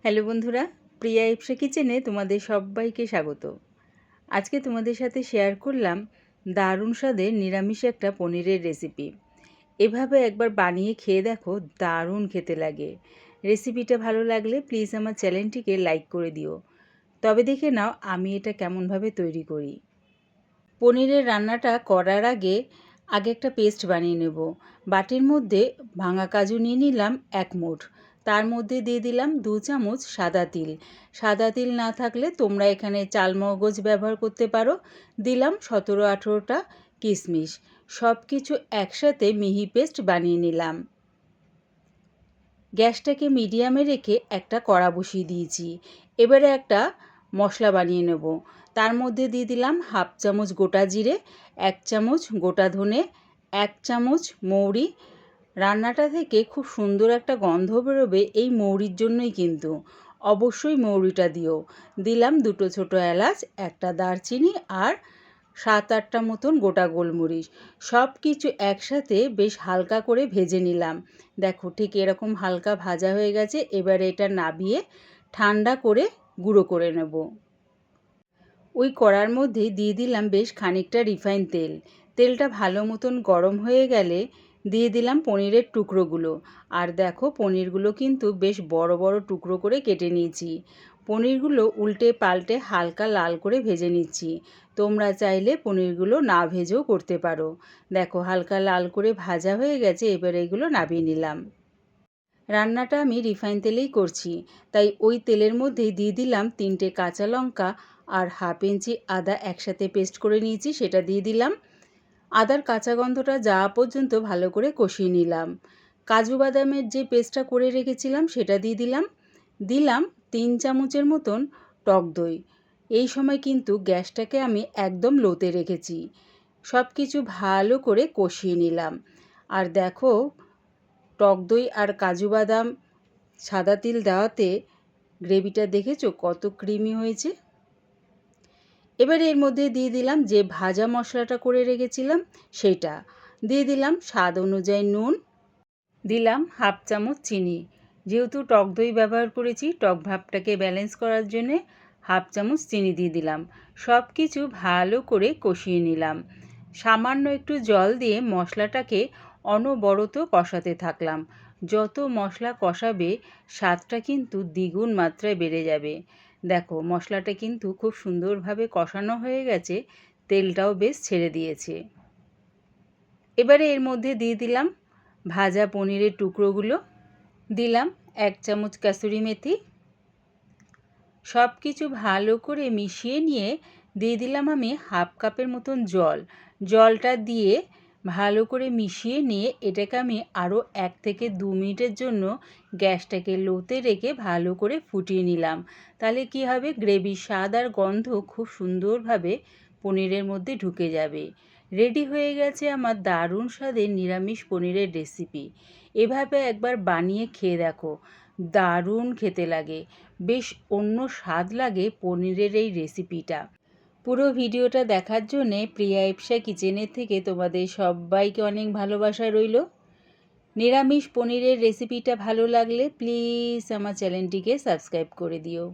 Hello বন্ধুরা, প্রিয়া ইপসা কিচেনে তোমাদের সবাইকে স্বাগত। আজকে তোমাদের সাথে শেয়ার করলাম দারুণ স্বাদের নিরামিষ একটা পনিরের রেসিপি। এভাবে একবার বানিয়ে খেয়ে দেখো, দারুণ খেতে লাগে। রেসিপিটা ভালো লাগলে প্লিজ আমার চ্যানেলটিকে লাইক করে দিও। তবে দেখে নাও আমি এটা কেমনভাবে তৈরি করি। পনিরের রান্নাটা করার আগে একটা পেস্ট বানিয়ে নেব। বাটির মধ্যে ভাঙা কাজু নিয়ে নিলাম 1 মুঠ। তার মধ্যে দিয়ে দিলাম 2 চামচ সাদা তিল। সাদা তিল না থাকলে তোমরা এখানে চালমগজ ব্যবহার করতে পারো। দিলাম 17-18টা কিশমিশ। সব কিছু একসাথে মিহি পেস্ট বানিয়ে নিলাম। গ্যাসটাকে মিডিয়ামে রেখে একটা কড়া বসিয়ে দিয়েছি। এবারে একটা মশলা বানিয়ে নেব। তার মধ্যে দিয়ে দিলাম 1/2 চামচ গোটা জিরে, 1 চামচ গোটা ধনে, 1 চামচ মৌরি। রান্নাটা থেকে খুব সুন্দর একটা গন্ধ বেরোবে এই মৌরির জন্যই কিন্তু। অবশ্যই মৌরিটা দিও। দিলাম 2টো ছোটো এলাচ, একটা দারচিনি আর 7-8টা মতন গোটা গোলমরিচ। সব কিছু একসাথে বেশ হালকা করে ভেজে নিলাম। দেখো ঠিক এরকম হালকা ভাজা হয়ে গেছে। এবারে এটা নাবিয়ে ঠান্ডা করে গুঁড়ো করে নেব। ওই কড়ার মধ্যেই দিয়ে দিলাম বেশ খানিকটা রিফাইন তেল। তেলটা ভালো মতন গরম হয়ে গেলে দিয়ে দিলাম পনিরের টুকরোগুলো। আর দেখো পনিরগুলো কিন্তু বেশ বড় বড় টুকরো করে কেটে নিয়েছি। পনিরগুলো উল্টে পাল্টে হালকা লাল করে ভেজে নিচ্ছি। তোমরা চাইলে পনিরগুলো না ভেজেও করতে পারো। দেখো হালকা লাল করে ভাজা হয়ে গেছে। এবার এগুলো নামিয়ে নিলাম। রান্নাটা আমি রিফাইন তেলেই করছি, তাই ওই তেলের মধ্যেই দিয়ে দিলাম 3টে কাঁচা লঙ্কা আর 1/2 ইঞ্চি আদা একসাথে পেস্ট করে নিয়েছি, সেটা দিয়ে দিলাম। আদার কাঁচা গন্ধটা যাওয়া পর্যন্ত ভালো করে কষিয়ে নিলাম। কাজু বাদামের যে পেস্টটা করে রেখেছিলাম সেটা দিয়ে দিলাম। দিলাম 3 চামচের মতন টক দই। এই সময় কিন্তু গ্যাসটাকে আমি একদম লোতে রেখেছি। সব কিছু ভালো করে কষিয়ে নিলাম। আর দেখো টক দই আর কাজু বাদাম সাদা তিল দেওয়াতে গ্রেভিটা দেখেছো কত ক্রিমি হয়েছে। এবারে এর মধ্যে দিয়ে দিলাম যে ভাজা মশলাটা করে রেখেছিলাম সেইটা। দিয়ে দিলাম স্বাদ অনুযায়ী নুন, দিলাম 1/2 চামচ চিনি। যেহেতু টক দই ব্যবহার করেছি, টক ভাবটাকে ব্যালেন্স করার জন্যে 1/2 চামচ চিনি দিয়ে দিলাম। সব কিছু ভালো করে কষিয়ে নিলাম। সামান্য একটু জল দিয়ে মশলাটাকে অনবরত কষাতে থাকলাম। যত মশলা কষাবে স্বাদটা কিন্তু দ্বিগুণ মাত্রায় বেড়ে যাবে। দেখো মশলাটা কিন্তু খুব সুন্দরভাবে কষানো হয়ে গেছে, তেলটাও বেশ ছেড়ে দিয়েছে। এবারে এর মধ্যে দিয়ে দিলাম ভাজা পনিরের টুকরোগুলো, দিলাম 1 চামচ কাসুরি মেথি। সব কিছু ভালো করে মিশিয়ে নিয়ে দিয়ে দিলাম আমি 1/2 কাপের মতন জল। জলটা দিয়ে ভালো করে মিশিয়ে নিয়ে এটাকে আমি আরও 1 থেকে 2 মিনিটের জন্য গ্যাসটাকে লোতে রেখে ভালো করে ফুটিয়ে নিলাম। তাহলে কি হবে, গ্রেভির স্বাদ আর গন্ধ খুব সুন্দরভাবে পনিরের মধ্যে ঢুকে যাবে। রেডি হয়ে গেছে আমার দারুণ স্বাদের নিরামিষ পনিরের রেসিপি। এভাবে একবার বানিয়ে খেয়ে দেখো, দারুণ খেতে লাগে। বেশ অন্য স্বাদ লাগে পনিরের এই রেসিপিটা। পুরো ভিডিওটা দেখার জন্যে প্রিয়া ইপসা কিচেনের থেকে তোমাদের সবাইকে অনেক ভালোবাসা রইল। নিরামিষ পনিরের রেসিপিটা ভালো লাগলে প্লিজ আমার চ্যানেলটিকে সাবস্ক্রাইব করে দিও।